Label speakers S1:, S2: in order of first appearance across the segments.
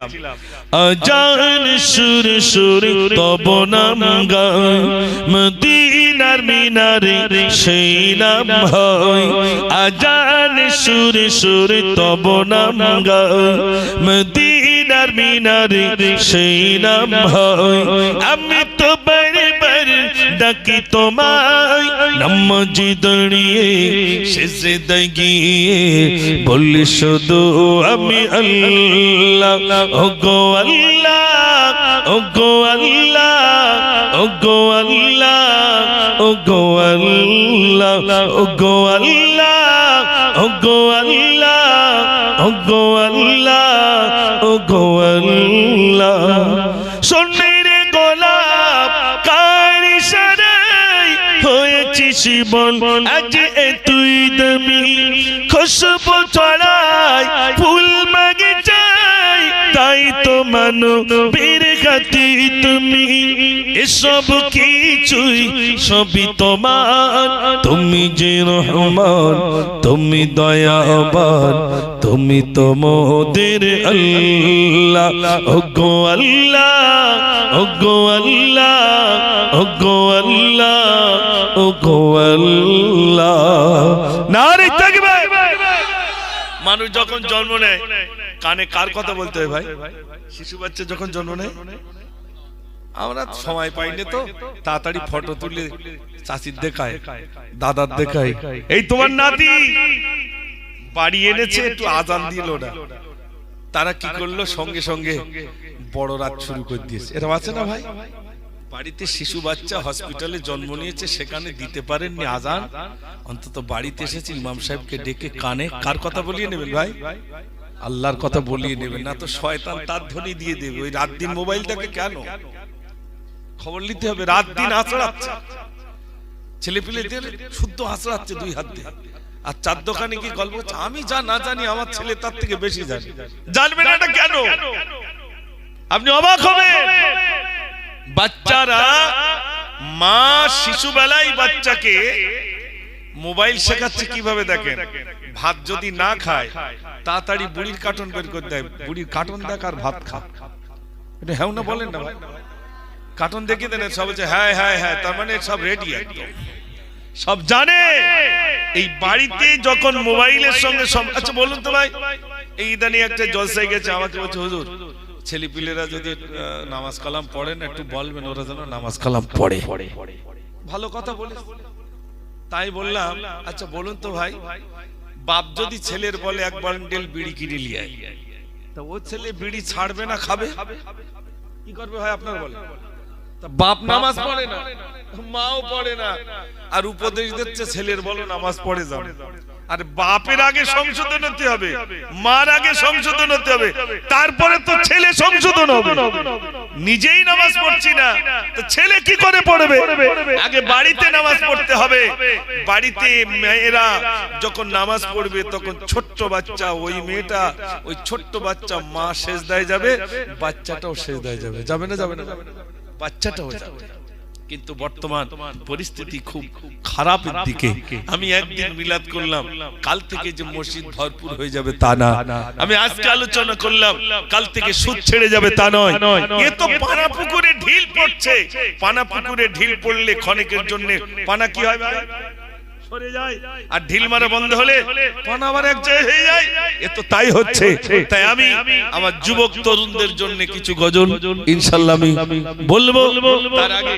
S1: আজান সুর সুর তব নাম গায়, মদিনার মিনারে সেই নাম হয়। আজান সুর সুর তব নাম গায়, মদিনার মিনারে সেই নাম হয়। আমি তো বারে বারে ডাকি তোমায়, নামাজি দাঁড়িয়ে সেজদায় গিয়ে বলি শুধু আমি আল্লাহ, ওগো আল্লাহ, ওগো আল্লাহ, ওগো আল্লাহ, ওগো আল্লাহ, ওগো আল্লাহ, ওগো আল্লাহ, ওগো আল্লাহ, ওগো আল্লাহ। সোনের গোলাপ কার ইশারায় হয়েছি জীবন আজ তুই দামি, খুশবু ছড়ায় ফুল বাগিচায়, তাই তো মানো বীর খাতি তুমি। এসব কিছুই সবই তোমার, তুমি যে রহমান, তুমি দয়াবান, তুমি তো মোদের আল্লাহ। ওগো আল্লাহ, ওগো আল্লাহ, ওগো আল্লাহ, ওগো আল্লাহ। নারে তাকবীর। মানুষ যখন জন্ম নেয় কানে কার কথা বলতে হয় ভাই? শিশু বাচ্চা যখন জন্ম নেয়, আমরা সময় পাইনি তো তাড়াতাড়ি ফটো তুলে চাচির দেখায়, দাদার দেখায়, এই তোমার নাতি বাড়ি এনেছে, একটু আজান দিল না। তারা কি করলো, সঙ্গে সঙ্গে বড় রাত শুরু করে দিয়েছে। এরকম আছে না ভাই? বাড়িতে শিশু বাচ্চা হসপিটালে জন্ম নিয়েছে, সেখানে দিতে পারেননি আজান, অন্তত বাড়িতে এসেছে ইমাম সাহেবকে ডেকে কানে কার কথা বলিয়ে নেবেন ভাই? আল্লাহর কথা বলিয়ে নেবেন, না তো শয়তান তার ধ্বনি দিয়ে দেবে। ওই রাত দিন মোবাইলটাকে কেন খবর নিতে হবে? রাত দিন আঁচড়াচ্ছে ছেলে পেলেদের, শুদ্ধ আঁচড়াচ্ছে দুই হাত দিয়ে। আর চার দোকানে কি গল্প হচ্ছে, আমি যা না জানি আমার ছেলে তার থেকে বেশি জানে। জানবেন এটা কেন? আপনি অবাক হবেন। বাচ্চারা, মা শিশু বেলায় বাচ্চাকে মোবাইল শেখাচ্ছে কিভাবে দেখেন। ভাত যদি না খায় তাড়াতাড়ি বুড়ির কার্টুন বের করে দেয়, বুড়ির কার্টুন দেখ আর ভাত খা। এটা হ্যাঁ না বলেন না ভাই? কার্টুন দেখে দেন, সব বলছে হ্যাঁ হ্যাঁ হ্যাঁ, তার মানে সব রেডি, একদম সব জানে। এই বাড়িতে যখন মোবাইলের সঙ্গে সব। আচ্ছা বলুন তো ভাই, এই ইদানি একটা জলসায় গেছে, আমাকে বলছে হুজুর ছেলে পিলেরা যদি নামাজ কালাম পড়ে না, একটু বলবেন ওরা যেন নামাজ কালাম পড়ে। ভালো কথা বলে, তাই বললাম আচ্ছা বলুন তো ভাই, বাপ যদি ছেলের বলে এক বান্ডেল বিড়ি কিনে নিয়ে আয়, তা ও ছেলে বিড়ি ছাড়বে না, খাবে? কি করবে ভাই আপনার বলে? বাপ নামাজ পড়ে না, মাও পড়ে না, আর উপদেশ দিচ্ছে ছেলের বলো নামাজ পড়ে যাও। আর বাপের আগে সংশোধন হতে হবে, মার আগে সংশোধন হতে হবে, তারপরে তো ছেলে সংশোধন হবে। নিজেই নামাজ পড়ছি না তো ছেলে কি করে পড়বে? আগে বাড়িতে নামাজ পড়তে হবে। বাড়িতে মেয়েরা যখন নামাজ পড়বে তখন ছোট্ট বাচ্চা, ওই মেয়েটা, ওই ছোট্ট বাচ্চা মা সেজদায় যাবে, বাচ্চাটাও সেজদায় যাবে। যাবে না? যাবে না? বাচ্চাটাও যাবে। কিন্তু বর্তমান পরিস্থিতি খুব খারাপের দিকে। আমি একদিন মিলাদ করলাম, কাল থেকে যে মসজিদ ভরপুর হয়ে যাবে তা না। আমি আজকে আলোচনা করলাম, কাল থেকে সুদ ছেড়ে যাবে তা নয়। এ তো পানা পুকুরে ঢিল পড়ছে। পানা পুকুরে ঢিল পড়লে ক্ষণিকের জন্য পানা কি হয় ভাই? সরে যায়। আর ঢিল মারা বন্ধ হলে পানা আবার এক জায়গায় হয়ে যায়। এ তো তাই হচ্ছে। তাই আমি আমার যুবক তরুণদের জন্য কিছু গজল ইনশাআল্লাহ আমি বলবো। তার আগে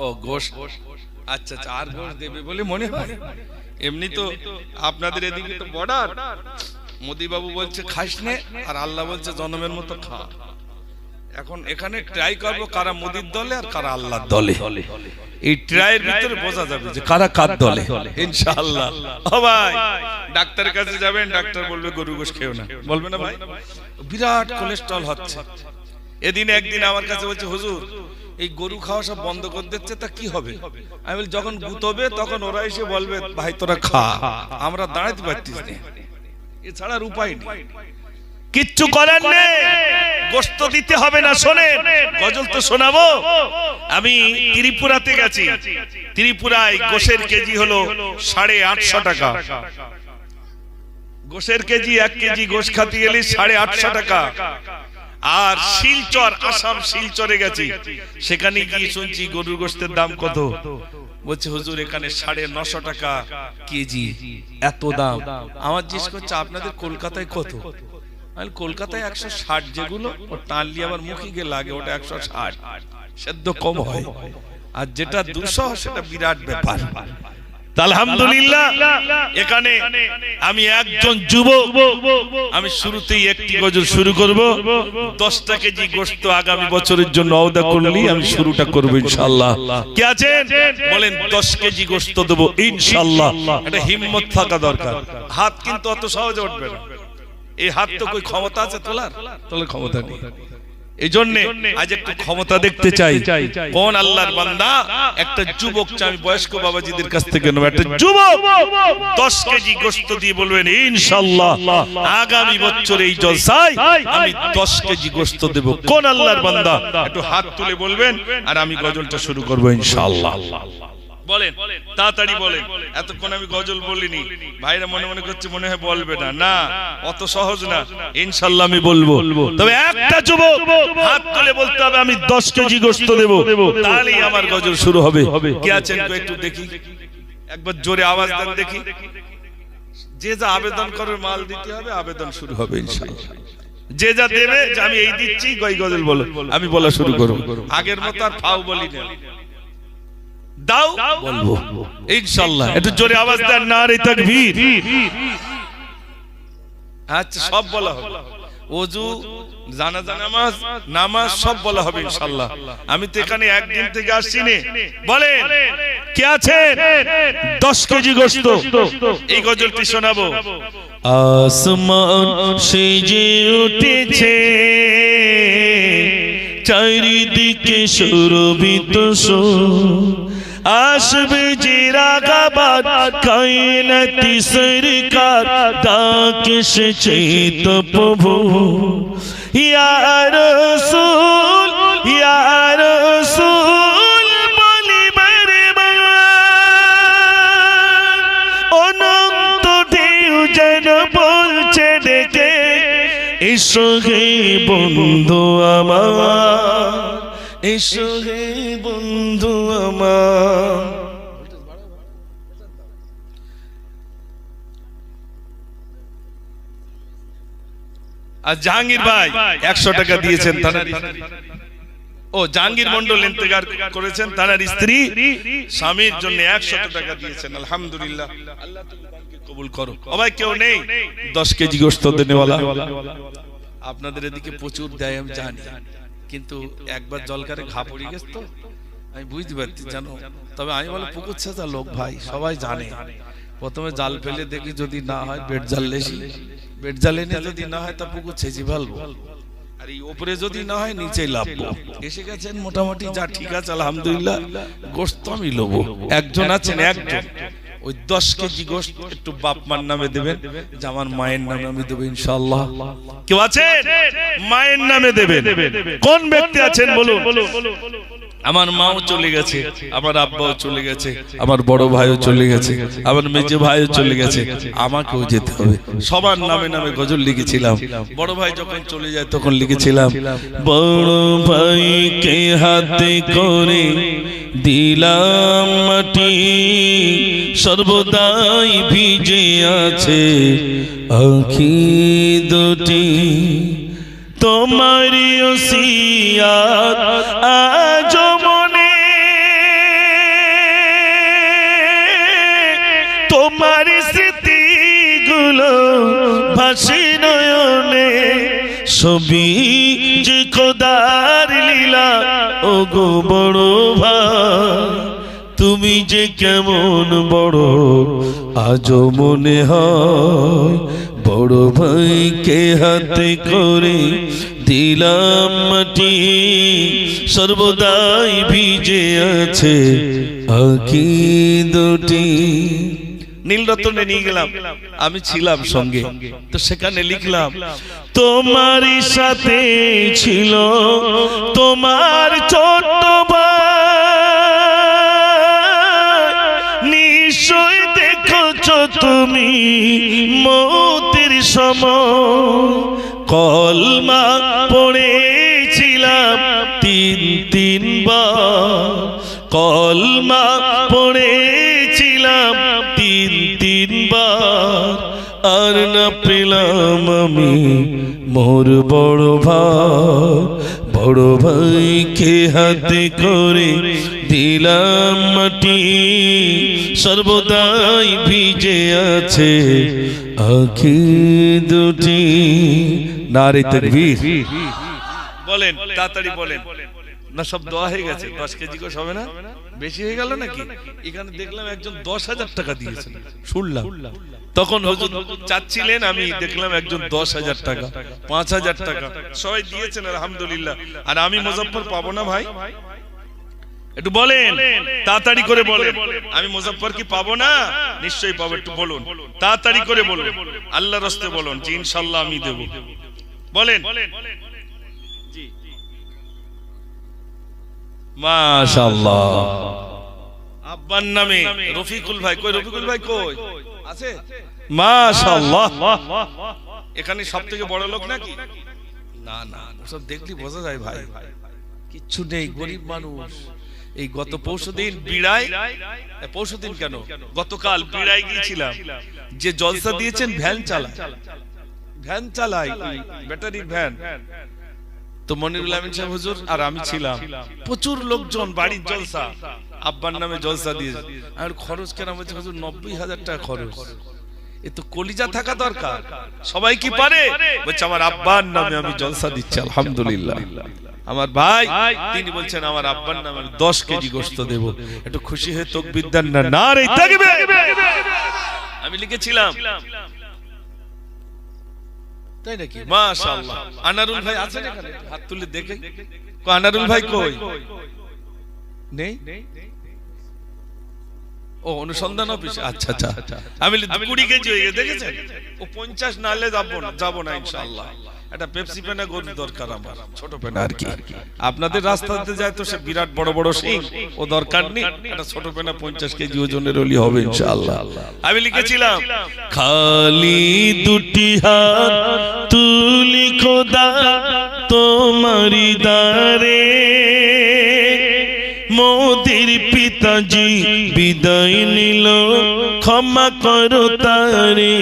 S1: ও গোশ, আচ্ছা আচ্ছা, আর গোশ দেবে বলে মনে হয়। এমনি তো আপনাদের এদিকে তো বর্ডার, মোদি বাবু বলছে খাস নে, আর আল্লাহ বলছে জনমের মতো খা। এখন এখানে ট্রাই করব কারা মোদির দলে আর কারা আল্লাহর দলে। এই ট্রাইয়ের ভিতরে বোঝা যাবে যে কারা কার দলে ইনশাআল্লাহ। ও ভাই, ডাক্তারের কাছে যাবেন, ডাক্তার বলবে গরু গোশ খেও না, বলবে না ভাই? বিরাট কোলেস্ট্রল হচ্ছে। এদিন একদিন আমার কাছে বলছে হুজুর এই গরু খাওয়া সব বন্ধ করে দিচ্ছে, তা কি হবে? আমি বলি যখন গুতবে তখন ওরা এসে বলবে ভাই তোরা খা, আমরা দাঁড়াতে পারতিস না, এছাড়া উপায় নেই। কিচ্ছু করার নেই, গোশত দিতে হবে না। শোনেন, গজল তো শোনাবো। আমি ত্রিপুরাতে গেছি, ত্রিপুরায় গোশের কেজি হলো 850 টাকা। গোশের কেজি, 1 কেজি গোশ খাতে গেলে 850 টাকা। আর শিলচর, আসাম শিলচরে গেছি, সেখানে গিয়ে শুনছি গরুর গোশতের দাম কত। বলছে হুজুর এখানে 950 টাকা কেজি, এত দাম। আমার জিজ্ঞেস করছে আপনাদের কলকাতায় কত? কলকাতায় 160, যেগুলো টানলি আবার মুখে গিয়ে লাগে ওটা 160, সেদ্ধ কম হয়। আর যেটা 200 সেটা বিরাট ব্যাপার। আলহামদুলিল্লাহ, এখানে আমি একজন যুবক, আমি শুরুতেই একটি গজল শুরু করব। 10টা কেজি গোশত আগামী বছরের জন্য ওয়াদা করলি আমি শুরুটা করব ইনশাআল্লাহ। কে আছেন বলেন 10 কেজি গোশত দেব ইনশাআল্লাহ। এটা হিম্মত থাকা দরকার। হাত কিন্তু অত সহজে উঠবে না। এই হাত তো কই ক্ষমতা আছে তোলার? তোলার ক্ষমতা নেই। এই জন্য আজ একটু ক্ষমতা দেখতে চাই। কোন আল্লাহর বান্দা, একটা যুবক, আমি বয়স্ক বাবাজিদের কাছ থেকে নেব, একটা যুবক 10 কেজি গোশত দিয়ে বলবেন ইনশাআল্লাহ আগামী বছর এই জলসায় আমি 10 কেজি গোশত দেব। কোন আল্লাহর বান্দা একটু হাত তুলে বলবেন, আর আমি গজলটা শুরু করব ইনশাআল্লাহ। বলেন, তাড়াতাড়ি বলেন। এতক্ষণ আমি গজল বলিনি, ভাইরা মনে মনে করছে মনে হয় বলবে না। না, অত সহজ না, ইনশাআল্লাহ আমি বলবো। তবে একটা যুবক হাত তুলে বলতে হবে আমি 10 কেজি গোশত দেব, তাহলেই আমার গজল শুরু হবে। কে আছেন একটু দেখি, একবার জোরে আওয়াজ দেন দেখি। যে যা আবেদন করবে মাল দিতে হবে, আবেদন শুরু হবে ইনশাআল্লাহ। যে যা দেবে, যে আমি এই দিচ্ছি গজল বলো, আমি বলা শুরু করব। আগের মতো আর ফাও বলি না, দাও বলবো ইনশাআল্লাহ। একটু জোরে আওয়াজ দেন, নারে তাকবীর। আচ্ছা, সব বলা হবে, ওযু, জানাজা নামাজ, নামাজ সব বলা হবে ইনশাআল্লাহ। আমি তো এখানে একদিন থেকে আসছি না। বলেন কে আছে 10 কেজি গোশত? এই গজলটি শোনাবো। আসমান সেজে উঠেছে, চারিদিকে সুরভিত আসবে যে রাগাবাদ, কায়নাতি সরকার ডাক এসেছে তো প্রভু। ইয়া রাসূল, ইয়া রাসূল বলিবার অনন্ত ঢেউ যেন বলছে ডেকে, এসো হে বন্ধু আমার, এসো হে বন্ধু আমার। আর জাহাঙ্গীর ভাই 100 টাকা দিয়েছেন, ও জাহাঙ্গীর মন্ডল ইন্তেকার করেছেন, তার স্ত্রী স্বামীর জন্য 100 টাকা দিয়েছেন। আলহামদুলিল্লাহ, আল্লাহ তোমাকে কবুল করো। সবাই কেউ নেই 10 কেজি গোশত দেনেওয়ালা? আপনাদের এদিকে প্রচুর দেয় আমি জানি, কিন্তু একবার জলকারে ঘা পড়ে গেছে তো আমি বুঝতে পারছি জানো। তবে আমি বলে পুকুর ছেঁচা লোক ভাই, সবাই জানে। প্রথমে জাল ফেলে দেখি, যদি না হয় বেড জাল লেসি, বেড জাল এনে যদি না হয় তা পুকুর ছেঁচি ফেলবো, আর এই উপরে যদি না হয় নিচে লাভবো। এসে গেছেন মোটামুটি, যা ঠিক আছে আলহামদুলিল্লাহ, গোশত আমি লবো। একজন আছেন, একজন ওই 10 কেজি গোশত একটু বাপ মার নামে দেবেন, যে আমার মায়ের নামে আমি দেবো ইনশাআল্লাহ। কেউ আছেন মায়ের নামে দেবেন? কোন ব্যক্তি আছেন বলুন? আমার মাও চলে গেছে, আমার আব্বাও চলে গেছে, আমার বড় ভাইও চলে গেছে, আমার মেজে ভাইও চলে গেছে, আমাকেও যেতে হবে। সবার নামে নামে গজল লিখেছিলাম। বড় ভাই যখন চলে যায় তখন লিখেছিলাম, বড় ভাইকে হাতে করে দিলাম মাটি, সর্বদাই ভিজে আছে আঁখি দুটি, তোমারি ওসিয়াত আজ মনে, তোমার স্মৃতিগুলো ভাসে নয়নে, সবই যে খোদার লীলা ও গো বড় ভাই, তুমি যে কেমন বড় আজও মনে হয়, বড় ভাইকে হাতে করে দিলাম মাটি, সর্বদাই ভিজে আছে আঁখি দুটি, নীলরতনে নিয়ে গেলাম, আমি ছিলাম সঙ্গে। তো সেখানে লিখলাম, তোমারই সাথে ছিল তোমার ছোট্ট ভাই, নিশ্চয় দেখছো তুমি মৌতের সময়। কলমা পড়েছিলাম 3 বার, কলমা পড়েছিলাম 3 বার। আর না পেলাম আমি মোর বড় ভাই, বড় ভাইকে হাতে করে দিলাম মাটি, সর্বদাই ভিজে আছে আঁখি দুটি। নারে তাকবীর। বলেন তাড়াতাড়ি বলেন না, সব দোয়া হয়ে গেছে। 10 কেজি গোশ হবে না? বেশি হয়ে গেল নাকি? এখানে দেখলাম একজন 10,000 টাকা দিয়েছেন, শুনলাম। তখন হুজুর চাচ্ছিলেন, আমি দেখলাম একজন 10,000 টাকা, 5,000 টাকা সবাই দিয়েছেন, আলহামদুলিল্লাহ। আর আমি মুজাফফর পাবো না ভাই? একটু বলেন, তাড়াতাড়ি করে বলেন। আমি মুজাফফর কি পাবো না? নিশ্চয়ই পাবো। একটু বলুন, তাড়াতাড়ি করে বলুন, আল্লাহর রাস্তে বলুন যে ইনশাআল্লাহ আমি দেব। বলেন জি, মাশাআল্লাহ। আব্বার নামে রফিকুল ভাই কই? রফিকুল ভাই কই আছে? মাশাআল্লাহ। এখানে সবথেকে বড় লোক নাকি? না না, সব দেখলি বোঝা যায় ভাই, কিচ্ছু নেই, গরিব মানুষ। এই গত পরশুদিন বিড়ায়, পরশুদিন কেন গতকাল বিড়ায় গিয়েছিলাম, যে জলসা দিয়েছেন ভ্যান চালায়, ভ্যান চালায় ব্যাটারির ভ্যান। তো মনিরুল আমিন সাহেব হুজুর আর আমি ছিলাম, প্রচুর লোকজন, বাড়ির জলসা, আব্বার নামে জলসা দিয়েছে। আর খরচ কেন বলছে হুজুর? 90,000 টাকা খরচ। এ তো কলিজা থাকা দরকার। সবাই কি পারে? বলছে আমার আব্বার নামে আমি জলসা দিচ্ছি, আলহামদুলিল্লাহ। আমার ভাই তিনি বলছেন আমার আব্বার নামে 10 কেজি গোশত দেব। একটু খুশি হয়ে তাকবীর দেন না? নারে তাকবীর। আমি লিখেছিলাম, তাই নাকি? মাশাআল্লাহ। আনারুল ভাই আছেন এখানে? হাত তুলে দেখে। আনারুল ভাই কই? নেই? ও অনুসন্ধান অফিসে। আচ্ছা আচ্ছা। আমি 20 কেজি হয়ে গেছে, দেখেছেন? ও 50 নালে যাব না ইনশাআল্লাহ। এটা পেপসি পেনা গরুর দরকার আমার, ছোট পেনা আর কি। আপনাদের রাস্তাতে যায় তো সে বিরাট বড় বড় সিং, ও দরকার নেই। এটা ছোট পেনা 50 কেজি ওজনের হলি হবে ইনশাআল্লাহ। আমি লিখেছিলাম, খালি দুটি হাত তুলি খোদা তোমারি দারে, মোদের পিতাজি বিদায় নিল, ক্ষমা করো তারে।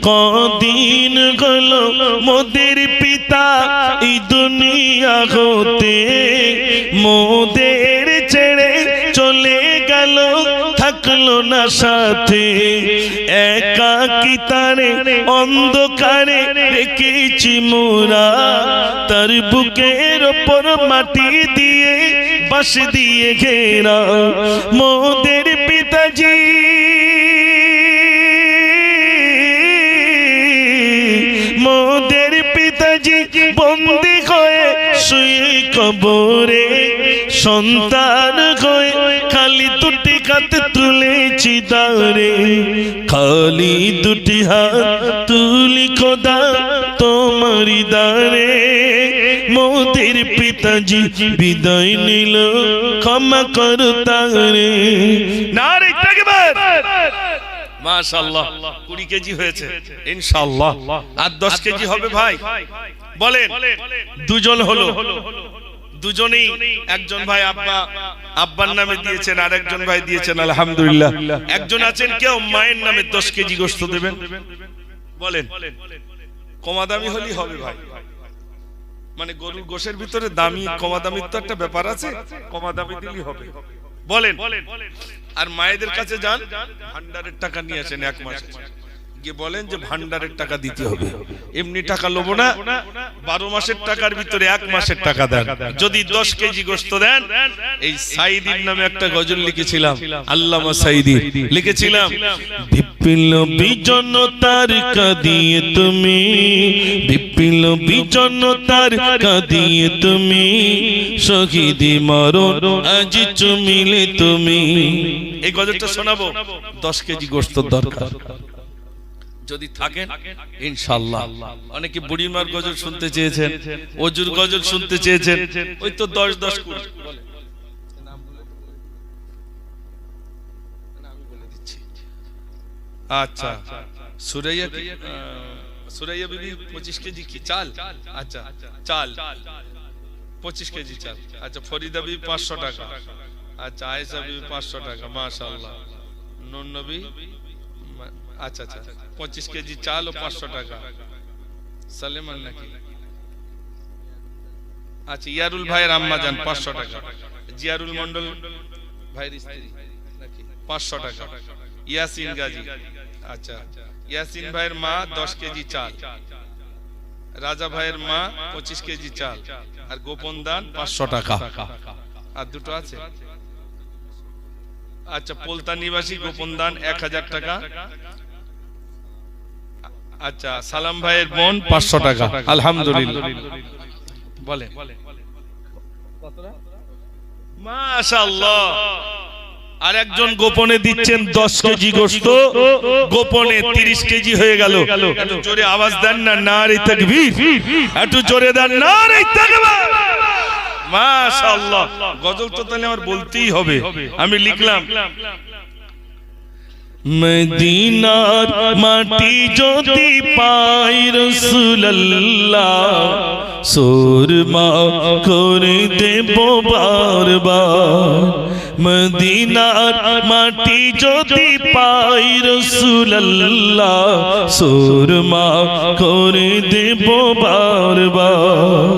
S1: কদিন গেল মোদের পিতা এই দুনিয়া হতে, মোদের ছেড়ে চলে গেল, থাকলো না সাথে। একাকিতারে অন্ধকারে রেখেছি মোরা, তার বুকের ওপর মাটি দিয়ে বাঁশ দিয়ে ঘেরা। মোদের পিতাজি মোদের পিতাজি বন্দী হয়ে শুয়ে কবরে, সন্তান হয়ে খালি দুটি হাত তুলেছি দাঁড়ে। খালি দুটি হাত তুলি খোদা তোমারি দাঁড়ে, মোদের পিতাজি বিদায় নিল, ক্ষমা করো তারে। নারে তাকবীর। মাশাআল্লাহ। 20 কেজি হয়েছে ইনশাআল্লাহ। আর 10 কেজি হবে ভাই? বলেন। দুজন হলো, দুজনেই, একজন ভাই আব্বার নামে দিয়েছেন, আর একজন ভাই দিয়েছেন আলহামদুলিল্লাহ। একজন আছেন কেউ মায়ের নামে 10 কেজি গোশত দেবেন। বলেন। কমা দামি হলেই হবে ভাই, মানে গরুর গোশের ভিতরে দামি কমা দামির তো একটা ব্যাপার আছে, কমা দামি দিলেই হবে। বলেন। আর মায়েদের কাছে যান, ভান্ডারের টাকা নিয়ে আসেন, 1 মাস গিয়ে বলেন যে ভান্ডারের টাকা দিতে হবে, এমনি টাকা লব না, 12 মাসের টাকার ভিতরে 1 মাসের টাকা দেন। যদি 10 কেজি গোশত দেন, এই সাইদির নামে একটা গজল লিখেছিলাম, আল্লামা সাইদি লিখেছিলাম, বিপ্লবী জনতার কাঁদিয়ে তুমি, বিপ্লবী জনতার কাঁদিয়ে তুমি, শহীদি মরণ আজ চুমিলে তুমি। এই গজলটা শোনাবো, 10 কেজি গোশত দরকার যদি থাকেন ইনশাআল্লাহ। অনেকে বুড়িমার গজল শুনতে চেয়েছেন, অজুর গজল শুনতে চেয়েছেন, ওই তো 10 করে বলে। আচ্ছা, সুরাইয়া বিবি 25 কেজি কি চাল? আচ্ছা, চাল 25 কেজি চাল। আচ্ছা, ফরিদা বিবি 500 টাকা। আচ্ছা, আয়েশা বিবি 500 টাকা। মাশাআল্লাহ। নূর নবী, আচ্ছা আচ্ছা, 25 কেজি চাল ও 500 টাকা। সালেমান নাকি? আচ্ছা, ইয়ারুল ভাইয়ের আম্মা জান 500 টাকা। জিয়ারুল মন্ডল ভাইয়ের স্ত্রী নাকি 500 টাকা। ইয়াসিন গাজী, আচ্ছা, ইয়াসিন ভাইয়ের মা 10 কেজি চাল। রাজা ভাইয়ের মা 25 কেজি চাল। আর গোপন দান 500 টাকা। আর দুটো আছে। আচ্ছা, পোলতা নিবাসী গোপন দান 1000 টাকা। আচ্ছা, সালাম ভাইয়ের বোন 500 টাকা। আলহামদুলিল্লাহ। বলে মাশাআল্লাহ। আর একজন গোপনে দিচ্ছেন 10 কেজি গোশত, গোপনে 30 কেজি হয়ে গেল। একটু জোরে আওয়াজ দেন না, নারে তাকবীর। একটু জোরে দেন, নারে তাকবীর। মাশাআল্লাহ। গজল তো তাহলে আমার বলতেই হবে। আমি লিখলাম, মদিনার মাটি যদি পাই রাসূলুল্লাহ, সুরমা করে দেব বারবার। মদিনার মাটি যদি পাই রাসূলুল্লাহ, সুরমা করে দেব বারবার।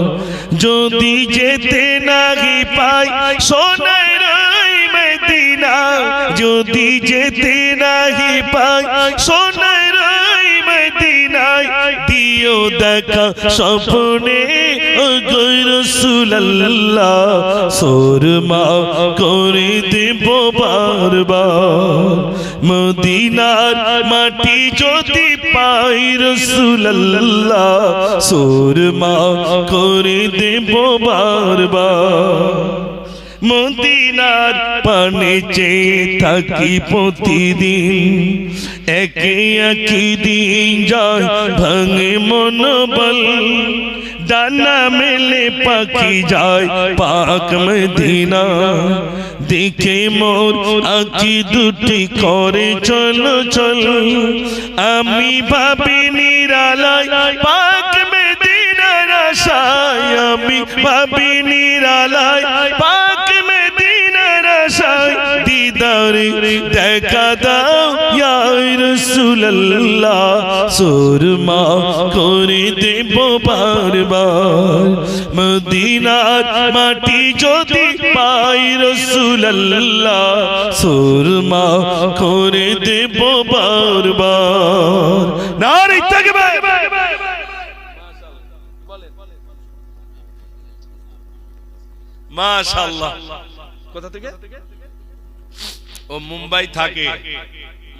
S1: যদি যেতে নাহি পাই সোনার মদিনা, যদি যেতে নাহি পাই সোনার মদিনায়, দিও দেখা স্বপ্নে গো রাসূলুল্লাহ, সুরমা করে দেব বারবার। মদিনার মাটি যদি পাই রাসূলুল্লাহ, সুরমা করে দেব বারবার। মদিনার পানে চেয়ে থাকি প্রতিদিন, একে একই দিন যায় ভাঙে মনোবল। ডানা মেলে পাখি যায় পাক মদিনা, দেখে মোর আঁখি দুটি করে চলো চলো। আমি ভাবি নিরালায় পাক মদিনার আশায়, আমি ভাবি নিরালায় পাক মদিনার আশায়। দিদারে দেখা দাও ইয়া রাসূলুল্লাহ, সুরমা করে দেব বারবার। মদিনার মাটি যদি পাই রাসূলুল্লাহ, সুরমা করে দেব বারবার। নারে তাকবীর। মাশাআল্লাহ। কোথা থেকে? ও মুম্বাই থাকে,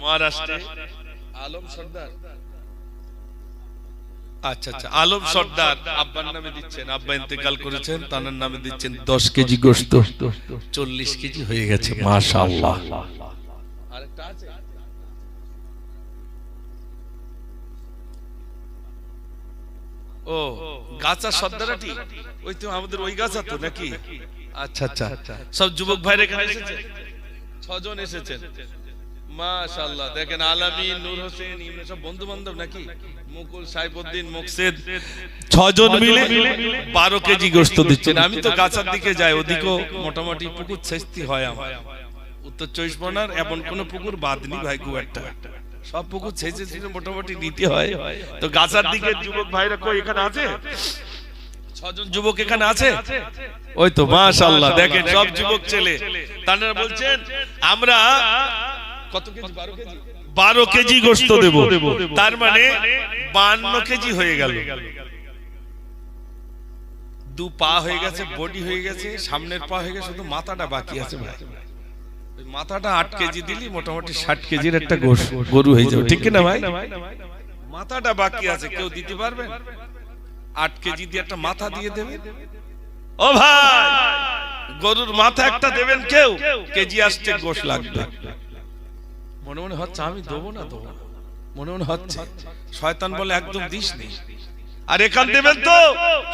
S1: মহারাষ্ট্রে। আলম সর্দার, আচ্ছা আচ্ছা, আলম সর্দার আব্বার নামে দিচ্ছেন, আব্বা ইন্তেকাল করেছেন, তার নামে দিচ্ছেন 10 কেজি গোশত। 40 কেজি হয়ে গেছে। মাশাআল্লাহ। আরেকটা আছে? ও গাছা সর্দারাটি, ওই তো আমাদের ওই গাছা তো নাকি? আচ্ছা আচ্ছা, সব যুবক ভাইরা এখানে এসেছেন, 6 জন এসেছেন। মাশাআল্লাহ। দেখেন, আলামিন, নূর হোসেন, ইমরান, সব বন্ধু বান্ধব নাকি? মুকুল, সাইফুদ্দিন, মুকসেদ, 6 জন মিলে 12 কেজি গোশত দিচ্ছেন। আমি তো গাছার দিকে যাই, ওদিকেও মোটামুটি পুকুর ছেস্তি হয় আমার। উত্তর 24 পরগনার এমন কোন পুকুর বাদ নেই ভাই, খুব একটা সব পুকুর ছেঁচে ছেঁচে মোটামুটি নিতে হয়। তো গাছার দিকে যুবক ভাইরা কই এখানে আছে? 6 জন যুবক এখানে আছে। ওই তো মাশাআল্লাহ। দেখেন, সব যুবক ছেলে। তারা বলছেন আমরা কত কেজি? 12 কেজি গোশত দেব। তার মানে 52 কেজি হয়ে গেল। 2 পা হয়ে গেছে, বডি হয়ে গেছে, সামনের পা হয়ে গেছে, শুধু মাথাটা বাকি আছে ভাই। মাথাটা 8 কেজি দিলি মোটামুটি 60 কেজির একটা গরু হয়ে যাবে, ঠিক না ভাই? মাথাটা বাকি আছে, কেউ দিতে পারবেন? 8 কেজি দিয়ে একটা মাথা দিয়ে দেবেন। ও ভাই, গরুর মাথা একটা দেবেন কেউ, কেজি আসতে গোশ লাগবে। মনে মনে হচ্ছে আমি দেবো না, মনে মনে হচ্ছে। শয়তান বলে একদম দিস নি। আর এখান দেবেন তো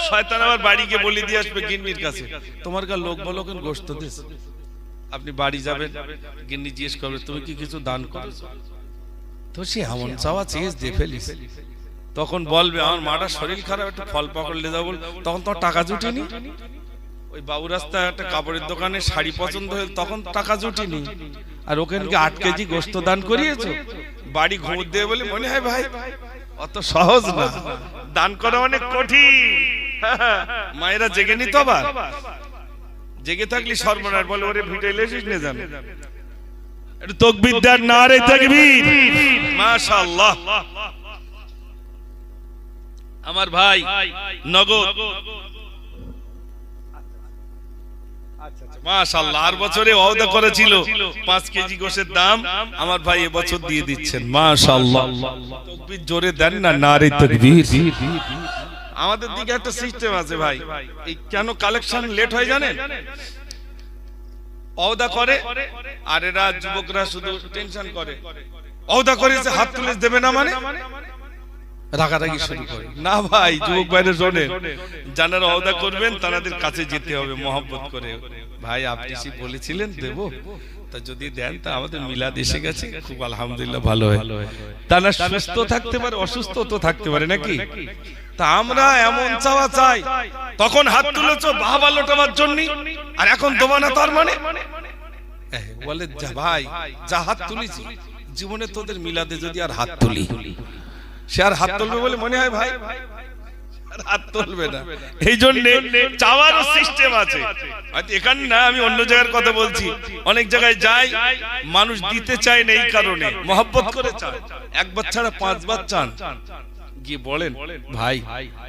S1: শয়তান আবার বাড়ি গিয়ে বলে দিয়ে আসবে গিন্নির কাছে, তোমার কাছে লোক বলো কেন গোশত দিস। আপনি বাড়ি যাবেন, গিন্নি জিজ্ঞেস করবে তুমি কি কিছু দান করেছো? তো সে এমন চাওয়া চেয়ে দিয়ে ফেলিস। তখন বলবে আমার মাটা শরীর খারাপ, একটু ফল পাকড়লে যাবো। তখন তো টাকা জুটেনি। ওই বাবু রাস্তায় একটা কাপড়ের দোকানে শাড়ি পছন্দ হয়ে তখন টাকা জুটেনি। আর ওখানকে 8 কেজি গোশত দান করিয়েছো, বাড়ি ঘুমোতে দেবে বলে মনে হয় ভাই অত সহজ না, দান করা অনেক কঠিন। মায়েরা জেগে নি তো, আবার জেগে থাকলে সর্বনাশ বলে ওরে ভিটাইলে এসিস না জানো। একটু তাকবীর দেন, নারে তাকবীর, মাশাআল্লাহ। আমার ভাই নগদ মাশাআল্লাহ আর বছরে ওয়াদা করেছিল 5 কেজি গোশের দাম, আমার ভাই এবছর দিয়ে দিচ্ছেন, মাশাআল্লাহ। তাকবীর জোরে দেন না, নারে তাকবীর। আমাদের দিকে একটা সিস্টেম আছে ভাই, এই কেন কালেকশন লেট হয় জানেন? ওয়াদা করে আর এরা যুবকরা শুধু টেনশন করে, ওয়াদা করে যে হাত তুলে দেবে না মানে রাগারাগি শুরু করে। না ভাই, যুবক ভাইরা শোনেন, যারা ওয়াদা করবেন তাদের কাছে যেতে হবে মহব্বত করে। ভাই আপনি কি বলেছিলেন দেব, তা যদি দেন তা আমাদের মিলাদ এসে গেছে, খুব আলহামদুলিল্লাহ ভালো হয়। তারা সুস্থ থাকতে পারে, অসুস্থ তো থাকতে পারে নাকি? তা আমরা এমন চাওয়া চাই, তখন হাত তুলেছো বাবা লোটাবার জন্য, আর এখন দেবো না তার মানে বলে যা ভাই যা হাত তুলেছি জীবনে তোদের মিলাদে যদি আর হাত তুলি, সে আর হাত তুলবে বলে মনে হয় ভাই? হাত তুলবে না। এই জন্য চাওয়ার সিস্টেম আছে, এখানে না, আমি অন্য জায়গার কথা বলছি। অনেক জায়গায় যাই, মানুষ দিতে চায় না এই কারণে, মহব্বত করে চায়, একবার ছাড়া 5 বার চান। গিয়ে বলেন ভাই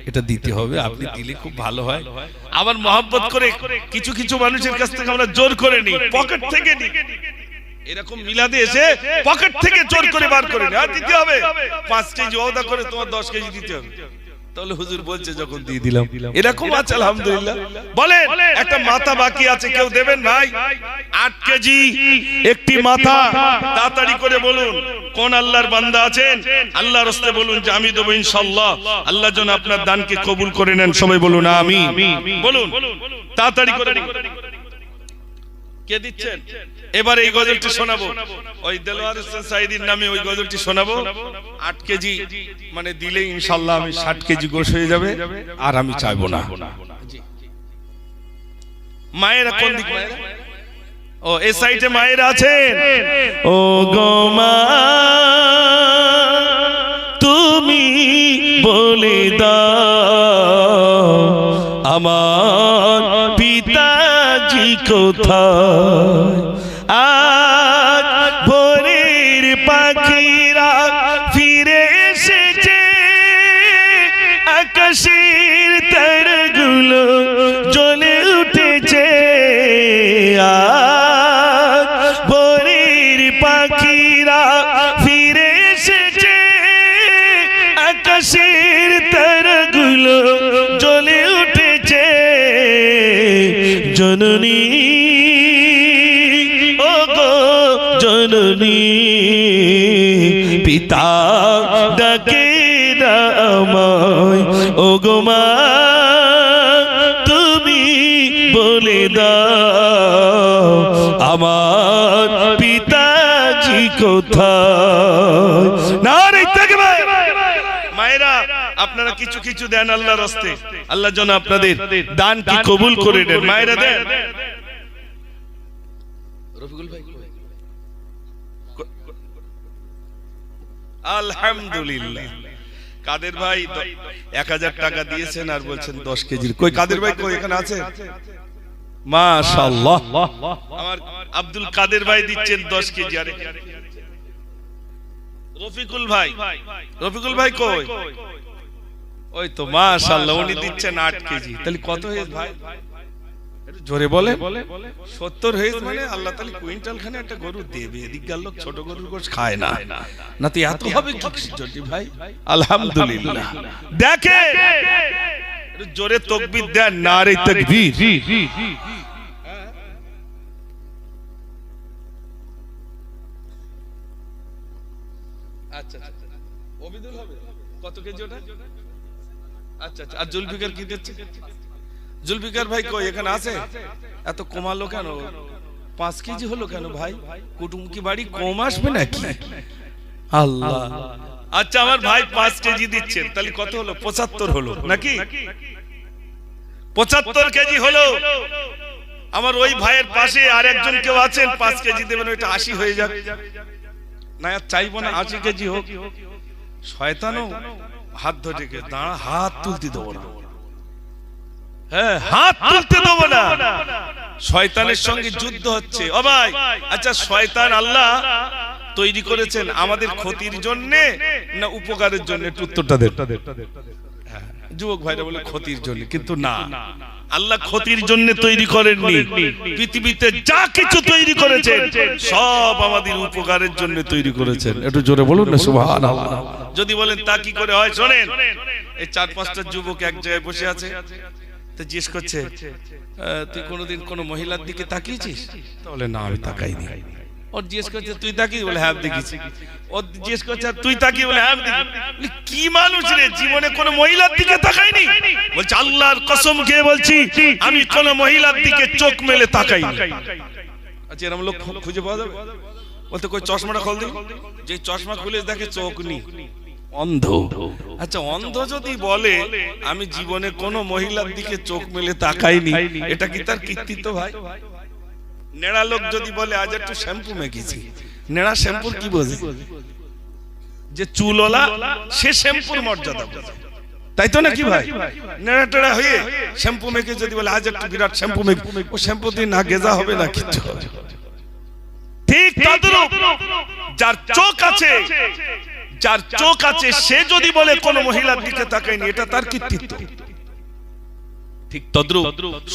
S1: এটা দিতে হবে, আপনি দিলে খুব ভালো হয়। আবার মহব্বত করে কিছু কিছু মানুষের কাছ থেকে আমরা জোর করে নিই, পকেট থেকে নিই। এরকম মিলাদে এসে পকেট থেকে জোর করে বার করে নিই, আর দিতে হবে 5 কেজি ওয়াদা করে তোমার 10 কেজি দিতে হবে। তাহলে হুজুর বলছে যখন দিয়ে দিলাম, এরকম আছে আলহামদুলিল্লাহ। বলেন একটা মাথা বাকি আছে, কেউ দেবেন ভাই? 8 কেজি একটি মাথা, তাড়াতাড়ি করে বলুন কোন আল্লাহর বান্দা আছেন, আল্লাহর রাস্তে বলুন যে আমি দেব ইনশাআল্লাহ। আল্লাহ যেন আপনার দানকে কবুল করে নেন, সবাই বলুন আমিন। বলুন তাড়াতাড়ি করে। কে দিচ্ছেন? এবার এই গজলটি শোনাবো, ওই দেলোয়ার হোসেন সাইদির নামে ওই গজলটি শোনাবো। 8 কেজি মানে দিলে ইনশাআল্লাহ আমি 60 কেজি গোশ হয়ে যাবে, আর আমি চাইবো না। মায়েরা কোন দিক? মায়েরা ও এই সাইডে মায়েরা আছেন। ও গো মা তুমি বলে দাও আমার পিতাজি কোথায়? আজ ভোরের পাখিরা ফিরে এসেছে, আকাশের তারাগুলো জ্বলে উঠেছে। আজ ভোরের পাখিরা ফিরে এসেছে, আকাশের তারাগুলো জ্বলে উঠেছে। জননী ও গো জননী, পিতা ডাকে না আমায়। ও গো মা তুমি বলে দাও আমার পিতাজি কোথায়? নারে তাকবীর। মায়েরা আপনারা কিছু কিছু দেন আল্লাহর রাস্তে, আল্লাহ যেন আপনাদের দান কি কবুল করে নেন। মায়েরা দেন। রফিকুল ভাই আলহামদুলিল্লাহ। কাদের ভাই 1000 টাকা দিয়েছেন আর বলছেন 10 কেজির। কই কাদের ভাই? কই এখানে আছে? মাশাআল্লাহ। আমার আব্দুল কাদের ভাই দিচ্ছেন 10 কেজি। আরে রফিকুল ভাই, রফিকুল ভাই কই? ওই তো মাশাআল্লাহ, উনি দিচ্ছেন 8 কেজি। তাহলে কত হয়েছে ভাই?
S2: জোরে বলে 70 হয়েছে মানে আল্লাহ তাআলা কুইন্টাল খানে একটা গরু দেবে। এদিককার লোক ছোট গরুর গোশত খায় না, না তো এত হবে কি জটি ভাই? আলহামদুলিল্লাহ। দেখে জোরে তাকবীর দেন, নারে তাকবীর। আচ্ছা আচ্ছা, ওবিদুল হবে কত কেজি ওটা? আচ্ছা আচ্ছা। আর জুলফিকার কি দিচ্ছে? জুলফিকার ভাই কই, এখানে আছে? এত কমালো কেন? 5 কেজি হলো কেন ভাই? কুটুম কি বাড়ি কম আসবে নাকি? আল্লাহ। আচ্ছা আমার ভাই 5 কেজি দিচ্ছেন, তাহলে কত হলো? 75 হলো নাকি? 75 কেজি হলো। আমার ওই ভাইয়ের পাশে আর একজন কেউ আছেন, 5 কেজি দেবেন, ওইটা 80 হয়ে যাবে। না আর চাইবো না 80 কেজি হোক। শয়তানও হাত ধরে দাঁড়া, হাত তুলতে দেবো না। হ্যাঁ, হাত তুলতে দেবো না। শয়তানের সঙ্গে যুদ্ধ হচ্ছে। ও ভাই, আচ্ছা শয়তান আল্লাহ তৈরি করেছেন আমাদের ক্ষতির জন্য না উপকারের জন্য? একটু উত্তরটা দেন। যুবক ভাইরা বলে ক্ষতির জন্য, কিন্তু না, আল্লাহ ক্ষতির জন্য তৈরি করেননি। পৃথিবীতে যা কিছু তৈরি করেছেন সব আমাদের উপকারের জন্য তৈরি করেছেন। একটু জোরে বলুন না সুবহানাল্লাহ। যদি বলেন তা কি করে হয়, শোনেন। এই 4-5টা যুবক এক জায়গায় বসে আছে, তো জিজ্ঞেস করছে, তুই কোনোদিন কোনো মহিলার দিকে তাকিয়েছিস? তাহলে না, আমি তাকাইনি। ওর জিজ্ঞেস করছে, তুই তাকিয়ে? বলে হ্যাঁ দেখেছি। ওর জিজ্ঞেস করছে, তুই তাকিয়ে? বলে হ্যাঁ দেখি। কি মানুষ রে, জীবনে কোনো মহিলার দিকে তাকাইনি? বলছে আল্লাহর কসম খেয়ে বলছি, আমি কোনো মহিলার দিকে চোখ মেলে তাকাইনি। আচ্ছা এরকম লোক খুঁজে পাওয়া যাবে? বলতে কই চশমাটা খোল দিই। যে চশমা খুলে দেখে চোখ নেই, অন্ধ। আচ্ছা অন্ধ যদি বলে আমি জীবনে কোনো মহিলার দিকে চোখ মেলে তাকাইনি, এটা কি তার কৃতিত্ব ভাই? নেড়া লোক যদি বলে আজ একটু শ্যাম্পু মেখেছি, নেড়া শ্যাম্পুর কি বোঝে? যে চুলওয়ালা সে শ্যাম্পুর মর্যাদা বোঝে, তাই তো নাকি ভাই? নেড়া টেড়া হয়ে শ্যাম্পু মেখে যদি বলে আজ একটু বিরাট শ্যাম্পু মেখে, ও শ্যাম্পু দিয়ে না গেজা হবে না কিছু হবে। ঠিক তদ্রূপ যার চোখ আছে, যার চোখ আছে সে যদি বলে কোন মহিলার দিকে তাকায়নি, এটা তার কৃতিত্ব। ঠিক তদ্রূপ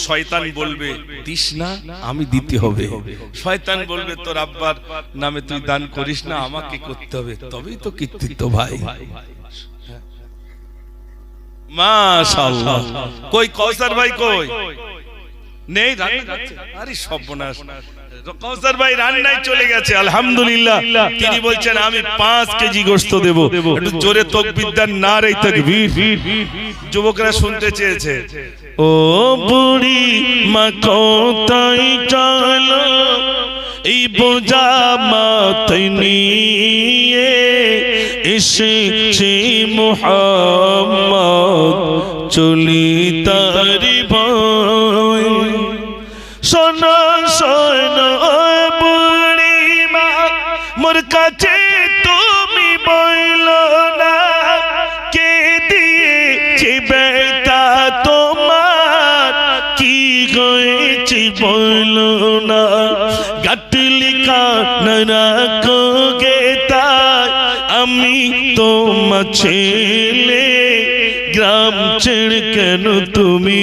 S2: শয়তান বলবে দিস না, আমি দিতে হবে। শয়তান বলবে তোর আব্বার নামে তুই দান করিস না, আমাকে করতে হবে, তবেই তো কৃতিত্ব ভাই। মাশাআল্লাহ। কই কৌসার ভাই কই? নেই, রান্না যাচ্ছে। আরে সর্বনাশ, কৌসার ভাই রান্নায় চলে গেছে আলহামদুলিল্লাহ। তিনি বলছেন আমি 5 কেজি গোশত দেব। একটু জোরে তাকবীর দেন, নারে তাকবীর। যুবকরা শুনতে চেয়েছে। ও বুড়ি মা কোথায় চলো, এই বোঝা মাথায় নিয়ে এসেছে মুহাম্মদ, চলি তারি ভয়। শোনো শোনো বুড়ি মা, মোর কাছে তুমি বইলো না, কে দিয়েছে বেটা তোমার, কি হয়েছে বইলো না। গাটলি কানা কোগে তাই আমি তোমার ছেলে, গ্রাম ছেড়ে কেন তুমি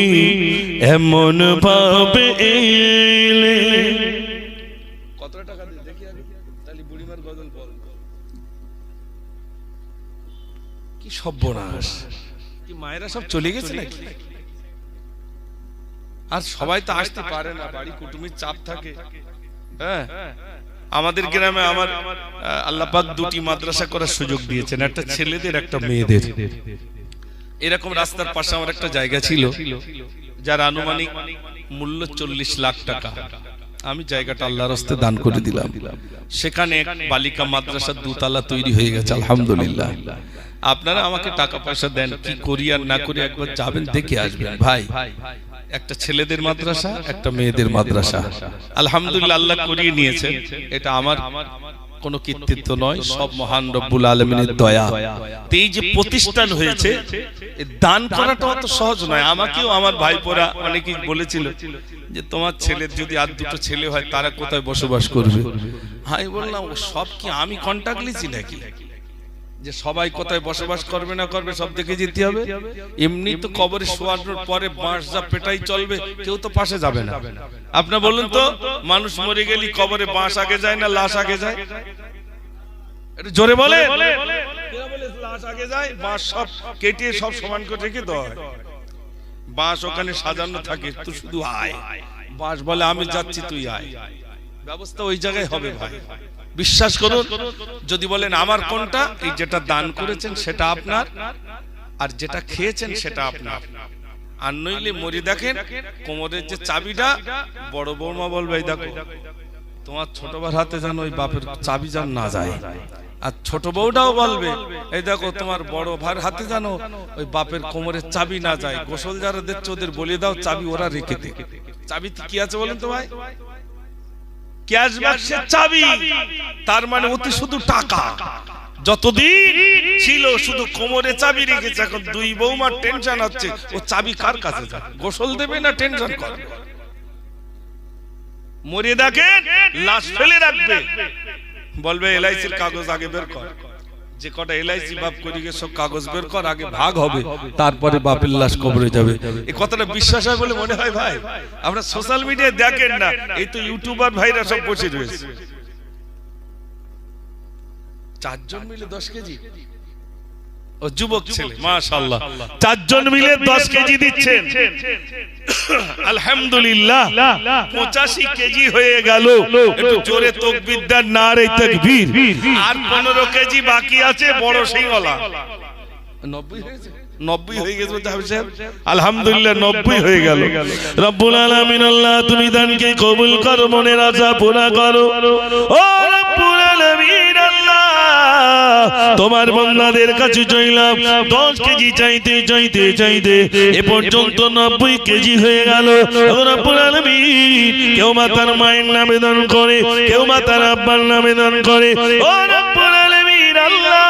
S2: এমন ভাবে এলে। কত টাকা দিয়ে দেখি আগে, তাহলে বুড়িমার গজল বল। কি সর্বনাশ, কি মায়েরা সব চলে গেছে নাকি? আর সবাই তো আসতে পারে না, বাড়ি কুটুমির চাপ থাকে। হ্যাঁ, আমাদের গ্রামে আমার আল্লাহ পাক 2টি মাদ্রাসা করার সুযোগ দিয়েছেন, একটা ছেলেদের একটা মেয়েদের। এরকম রাস্তার পাশে আমার একটা জায়গা ছিল যার আনুমানিক মূল্য 40 লাখ টাকা। আমি জায়গাটা আল্লাহর রাস্তে দান করে দিলাম। সেখানে এক বালিকা মাদ্রাসা 2 তলা তৈরি হয়ে গেছে আলহামদুলিল্লাহ। আপনারা আমাকে টাকা পয়সা দেন, কি করি আর না করি একবার যাবেন দেখে আসবেন ভাই। একটা ছেলেদের মাদ্রাসা, একটা মেয়েদের মাদ্রাসা আলহামদুলিল্লাহ আল্লাহ করিয়ে নিয়েছেন। এটা আমার কোনো কৃতিত্ব নয়, সব মহান রব্বুল আলামিনের দয়া। এই যে প্রতিষ্ঠান হয়েছে, দান করাটা অত সহজ নয়। আমাকেও আমার ভাইপোরা অনেকেই বলেছিল যে তোমার ছেলের যদি আর 2টো ছেলে হয় তারা কোথায় বসবাস করবে। আমি বললাম সব কি আমি কন্টাক্ট লিছি নাকি? যে সবাই কোথায় বসবাস করবে না করবে সব দেখে যেতে হবে। এমনি তো কবরে শোয়ানোর পরে বাঁশ যা পেটাই চলবে, কেউ তো পাশে যাবে না। আপনি বলুন তো, মানুষ মরে গেলে কবরে বাঁশ আগে যায় না লাশ আগে যায়? একটু জোরে বলে। লাশ আগে যায়, বাঁশ সব কেটে সব সমান করে রেখে দেওয়া হয়। বাঁশ ওখানে সাজানো থাকে, তুই শুধু আয়। বাঁশ বলে আমি যাচ্ছি, তুই আয়। ব্যবস্থা ওই জায়গায় হবে ভাই, বিশ্বাস করুন। যদি বলেন আমার কোনটা, এই যেটা দান করেছেন সেটা আপনার, আর যেটা খেয়েছেন সেটা আপনার। আর নইলে মরি দেখেন কোমরের যে চাবিটা, বড় বৌমা বলবে দেখো তোমার ছোট ভাইয়ের হাতে যেন ওই বাপের চাবি যেন না যায়। আর ছোট বউটাও বলবে এই দেখো তোমার বড় ভাইয়ের হাতে যেন ওই বাপের কোমরের চাবি না যায়। গোসল যারা দিচ্ছে ওদের বলে দাও চাবি ওরা রেখে দে। চাবিতে কি আছে বলেন তো ভাই? ক্যাশ বাক্সের চাবি, তার মানে অতি শুধু টাকা। যতদিন ছিল শুধু কোমরে চাবি রেখেছে, এখন দুই বৌমার টেনশন হচ্ছে ও চাবি কার কাছে যাবে, গোসল দেবে না টেনশন করবে। মরে দেখেন লাশ ফেলে রাখবে, বলবে এলআইসির কাগজ আগে বের কর, যে কটা এলআইসি বাপ করে গেছে সব কাগজ বের কর, আগে ভাগ হবে তারপরে বাপের লাশ কবরে যাবে। এই কথাটা বিশ্বাস হয় বলে মনে হয় ভাই? আমরা সোশ্যাল মিডিয়ায় দেখেন না, এই তো ইউটিউবার ভাইরা সব বসে রয়েছে। 4 জন মিলে 10 কেজি, ও যুবক ছেলে মাশাআল্লাহ, 4 জন মিলে 10 কেজি দিচ্ছেন। আলহামদুলিল্লাহ 85 কেজি হয়ে গেল। একটু জোরে তাকবীর দেন, নারে তাকবীর। আর 15 কেজি বাকি আছে বড় সিংওয়ালা। 90 হয়েছে, 90 হয়ে গেছে সাহেব। আলহামদুলিল্লাহ 90 হয়ে গেল। রব্বুল আলামিন আল্লাহ তুমি দানকে কবুল করো, মনের আশা পুরা করো। ও রব্বুল আলামিন আল্লাহ তোমার বান্দাদের কাছে চাইলাম 10 কেজি চাইতে চাইতে চাইতে এ পর্যন্ত 90 কেজি হয়ে গেল। রব্বুল আলামিন কেউ মাতার মায়ের নামে দান করে, কেউ মাতার আব্বার নামে দান করে। ও রব্বুল আলামিন আল্লাহ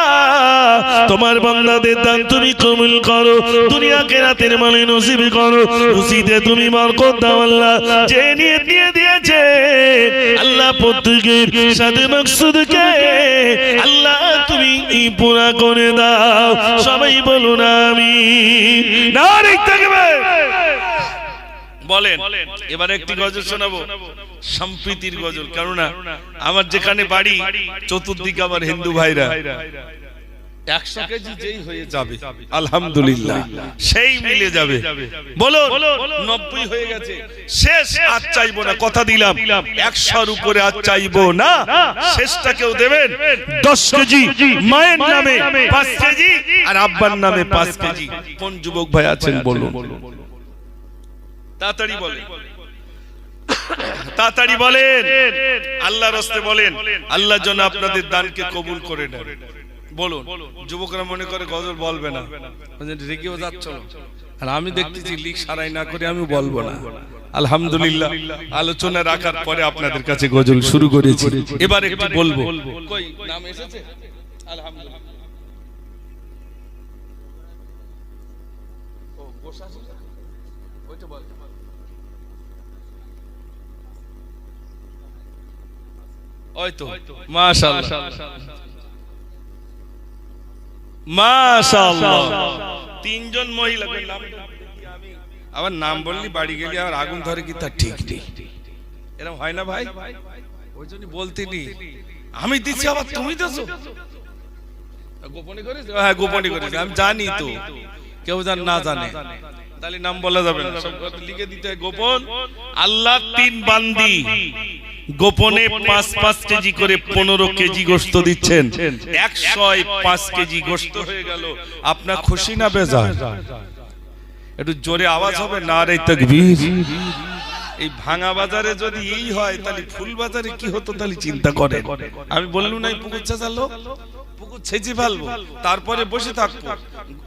S2: তোমার বান্দাদের দান তুমি কবুল করো, দুনিয়া কিরাতের মালে নসিব করো, খুশিতে তুমি বরকত দাও আল্লাহ। যে নিয়ে দিয়ে দিয়েছে আল্লাহ প্রত্যেকের সাথে মাকসুদকে আল্লাহ তুমি পুরা করে দাও। সবাই বলুন আমিন, নারে তাকবীর। বলেন এবারে একটি গজল শোনাবো, সম্প্রীতির গজল। কারণ আমার যেখানে বাড়ি চতুর্দিকে আমার হিন্দু ভাইরা, 100 কেজি যেই হয়ে যাবে আলহামদুলিল্লাহ, সেই মিলে যাবে। বলো 90 হয়ে গেছে, শেষ আর চাইবো না, কথা দিলাম 100-র উপরে আর চাইবো না। শেষটা কেউ দেবেন 10 কেজি, মায়ের নামে 5 কেজি আর আব্বার নামে 5 কেজি। কোন যুবক ভাই আছেন বলুন, তাড়াতাড়ি বলেন, তাড়াতাড়ি বলেন। আল্লাহর রাস্তায় বলেন, আল্লাহ যেন আপনাদের দানকে কবুল করে নেন। বলুন, যুবকরা মনে করে গজল বলবে না, রেগেও যাচ্ছ। আর আমি দেখতেছি লিক সারাই না করে আমি বলবো না। আলহামদুলিল্লাহ আলোচনা রাখার পরে আপনাদের কাছে গজল শুরু করেছি। এবার একটু বলবো, কই নাম এসেছে? আলহামদুলিল্লাহ ও বসা ছিল ওইটা বল। ওই তো মাশাআল্লাহ মাশাআল্লাহ, 3 জন মহিলা। আবার নাম বললি বাড়ি গেলি আর আগুন ধরে কি তা ঠিক নেই, এরকম হয় না ভাই? ওই জন্য বলতে নি আমি দিচ্ছি আবার তুমি দেছো, গোপনে করে। হ্যাঁ গোপনে করে, আমি জানি তো, কেউ জান না জানে তাহলে নাম বলা যাবে না, সব কথা লিখে দিতে হয় গোপন। আল্লাহ 3 বান্দি গোপনে 5-5 কেজি করে 15 কেজি গোশত দিচ্ছেন, 105 কেজি গোশত হয়ে গেল। আপনার খুশি না বেজার? একটু জোরে আওয়াজ হবে, নারে তাকবীর। এই ভাঙা বাজারে যদি এই হয় তাহলে ফুল বাজারে কি হতো তাহলে চিন্তা করেন। আমি বললু নাই পুকুর চাষার লোক, পুকুর ছেঁচে ফেলবো, তারপরে বসে থাকবো,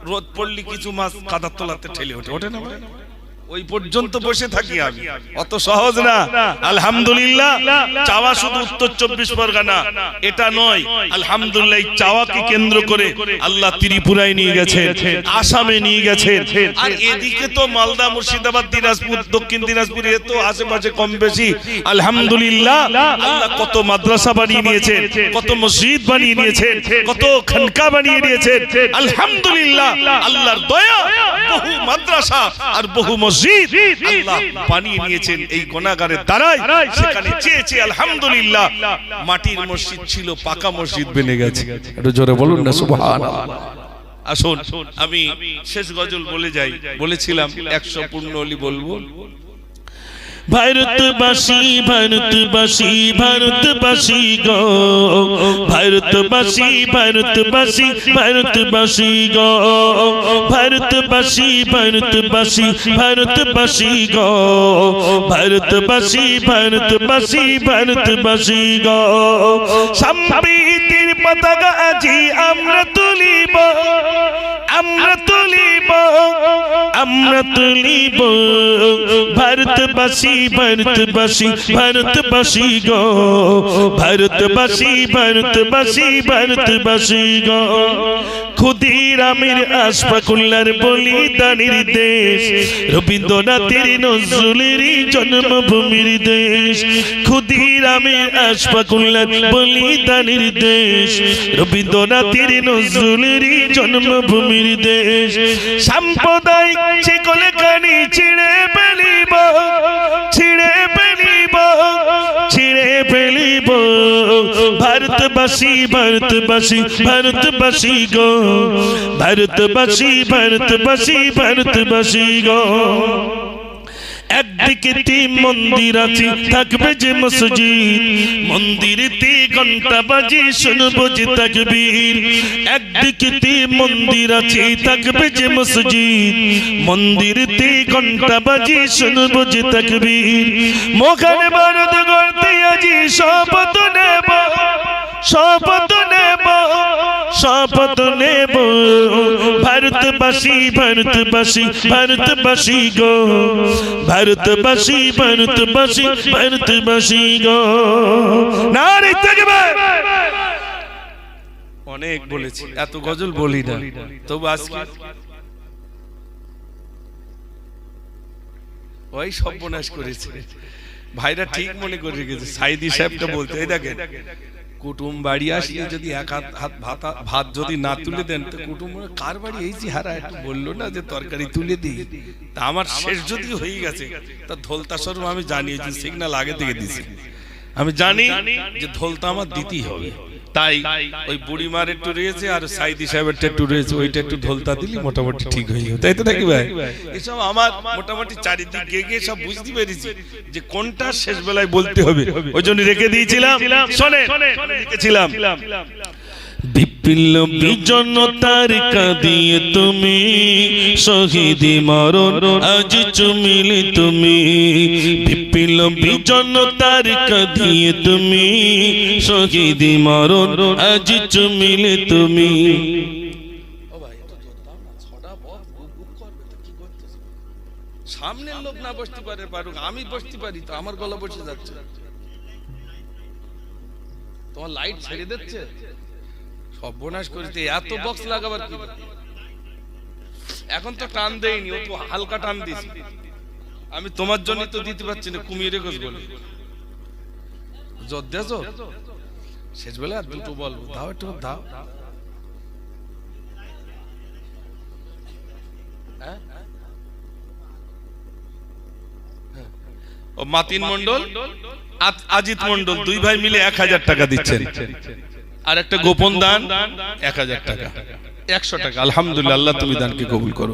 S2: রোদ পড়লি কিছু মাছ কাদার তলাতে ঠেলে ওঠে, ওঠে না? ওই পর্যন্ত বসে থাকি আমি, অত সহজ না। আলহামদুলিল্লাহ, চাওয়া শুধু উত্তর 24 পরগনা এটা নয়। আলহামদুলিল্লাহ, এই চাওয়াকে কেন্দ্র করে আল্লাহ ত্রিপুরায় নিয়ে গেছেন, আসামে নিয়ে গেছেন, আর এদিকে তো মালদা, মুর্শিদাবাদ, দিনাজপুর, দক্ষিণ দিনাজপুর, এ তো আশেপাশে কম বেশি আলহামদুলিল্লাহ আল্লাহ কত মাদ্রাসা বানিয়ে নিয়েছেন, কত মসজিদ বানিয়ে নিয়েছেন, কত খানকা বানিয়ে নিয়েছেন। আলহামদুলিল্লাহ, আল্লাহর দয়া, বহু মাদ্রাসা আর বহু মসজিদ আল্লাহ বানিয়ে নিয়েছেন এই গুনাহগারের দ্বারাই। সেখানে চেয়েছে আলহামদুলিল্লাহ, মাটির মসজিদ ছিল, পাকা মসজিদ বনে গেছে। একটু জোরে বলুন না সুবহানাল্লাহ। আসুন আমি শেষ গজল বলে যাই, বলেছিলাম 100 পূর্ণ হলি বলবো।
S1: ভারতবাসী ভারতবাসী ভারতবাসী গো, ভারতবাসী ভারতবাসী ভারতবাসী গো, ভারতবাসী ভারতবাসী ভারতবাসী গো, ভারতবাসী ভারতবাসী ভারতবাসী গো। সম্প্রীতির পতাকা আজি আমরা তুলিব, আমরা তুলিব, আমরা তুলিব। ভারতবাসী ভারতবাসী ভারতবাসী গো, ভারতবাসী ভারতবাসী ভারতবাসী গো। ক্ষুদিরামের আশফাকুল্লাহর বলিদানের দেশ, রবীন্দ্রনাথের নজরুলের জন্মভূমির দেশ। ক্ষুদিরামের আশফাকুল্লাহর বলিদানের দেশ, রবীন্দ্রনাথের নজরুলের জন্মভূমির দেশ। সাম্প্রদায়িক শিকল কানি ছিঁড়ে ফেলিব, ছিঁড়ে ফেলিব, ছিঁড়ে ফেলিব। ভারতবাসী ভারতবাসী ভারতবাসী গো, ভারতবাসী ভারতবাসী ভারতবাসী গো। একদিকে মন্দির আছে, থাকবে যে মসজিদ, মন্দিরেতে ঘন্টা বাজে শুনবো যে তাকবীর। একদিকে মন্দির আছে, থাকবে যে মসজিদ, মন্দিরেতে ঘন্টা বাজে শুনবো যে তাকবীর। মোখানে ভারত গড়তে আজি শপথ নেব, শপথ নেব, শপথ নেব। ভারতবাসী ভারতবাসী ভারতবাসী গো, ভারতবাসী ভারতবাসী ভারতবাসী গো। নারে তাকবীর।
S2: অনেক বলেছি, এত গজল বলি না, তবু আজকে ওই সর্বনাশ করেছে। ভাইরা ঠিক মনে করে রেখেছে, সাইদি সাহেবটা বলতে, এই দেখেন কুটুম বাড়ি আসলে যদি এক হাত ভাত যদি না তুলে দেন তো কুটুম কার বাড়ি এই যে হারা একটু বললো না যে তরকারি তুলে দিই। তা আমার শেষ যদি হয়ে গেছে তা ধোলতা স্বরূপ আমি জানিয়েছি, সিগন্যাল আগে থেকে দিছি, আমি জানি যে ধোলতা আমার দিতেই হবে। তাই ওই বুড়িমার একটু রয়েছে আর সাইদি সাহেবের একটু রয়েছে, ওইটা একটু ধোলতা দিলি মোটামুটি ঠিক হয়ে যাবে, তাই তো নাকি ভাই? এসব আমার মোটামুটি চারিদিক গেগে সব বুঝতে পেরেছি যে কোনটা শেষ বেলায় বলতে হবে, ওই জন্য রেখে দিয়েছিলাম। শোনেন, লিখেছিলাম
S1: বিপ্লবী জনতার কাঁদিয়ে তুমি, শহীদি মরণ আজ চুমিলে তুমি। বিপ্লবী জনতার কাঁদিয়ে তুমি, শহীদি মরণ আজ চুমিলে তুমি।
S2: সামনের লোক না বসতে পারে পারুক, আমি বসতে পারি তো, আমার গলা বসে যাচ্ছে। তোমার লাইট ছেড়ে দিচ্ছে, সর্বনাশ করেছে। এত বক্স লাগাবার কি? এখন তো টান দেয়নি, ও তো হালকা টান দিয়েছি। আমি তোমার জন্য তো দিতে পারছি না, কুমিয়ে রেখেছ বলে জোর দেছো। শেষ বেলা আর দুটো বলবো, দাও একটু দাও। ও মাতিন মন্ডল, আজিত মন্ডল, দুই ভাই মিলে 1000 টাকা দিচ্ছেন, আর একটা গোপন দান 1000 টাকা, 100 টাকা। আলহামদুলিল্লাহ, আল্লাহ তুমি দানকে কবুল করো।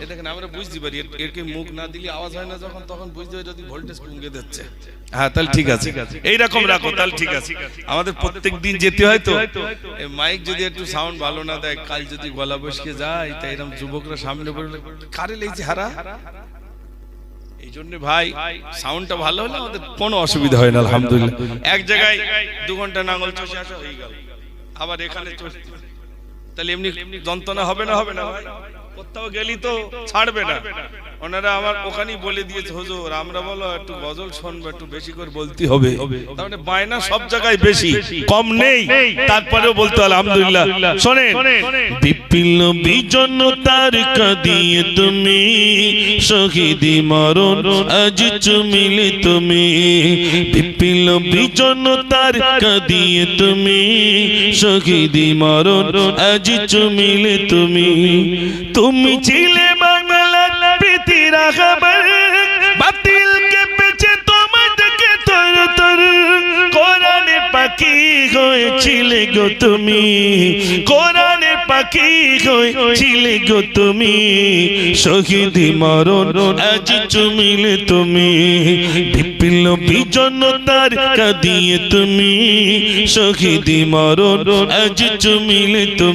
S2: এই দেখেন আমরা বুঝতে পারি, এরকে মুখ না দিলে আওয়াজ হয় না যখন, তখন বুঝতে হয় যদি ভোল্টেজ কমে যাচ্ছে। হ্যাঁ তাহলে ঠিক আছে, এইরকম রাখো তাহলে ঠিক আছে। আমাদের প্রত্যেক দিন যেতে হয় তো, এই মাইক যদি একটু সাউন্ড ভালো না দেয়, কাল যদি গলা বসকে যায়, তাই এরকম যুবকরা সামনে বললে কারে লেগেছে হারা। এই জন্য ভাই সাউন্ডটা ভালো হলে আমাদের কোনো অসুবিধা হয় না। আলহামদুলিল্লাহ, এক জায়গায় 2 ঘন্টা নাঙ্গল চষে আসা হয়ে গেল, আবার এখানে চষতে, তাহলে এমনি যন্ত্রণা হবে না? হবে না ভাই, কোথাও গেলি তো ছাড়বে না। ওনারা আমার ওখানেই বলে দিয়েছে হুজুর আমরা বলো একটু গজল শুনবো একটু বেশি করে বলতে হবে তার মানে বায়না সব জায়গায় বেশি কম নেই তারপরেও বলতে আলহামদুলিল্লাহ শোনেন
S1: বিপিল বিজনতার কাঁদিয়ে তুমি শহীদি মরণ আজ চুমিলে তুমি বিপিল বিজনতার কাঁদিয়ে তুমি শহীদি মরণ আজ চুমিলে তুমি তুমি ছিলে বাংলার প্রীতির খবর বাতিলকে পেছে তোমার দেখে তর তর কোরআনের পাখি হয়েছিলে গো তুমি কোরআনের পাখি হয়েছিলে গো তুমি শহীদি মরণ আজ চুমিলে তুমি বিপিল বিজনতার কাঁদিয়ে তুমি শহীদি মরণ আজ চুমিলে তুমি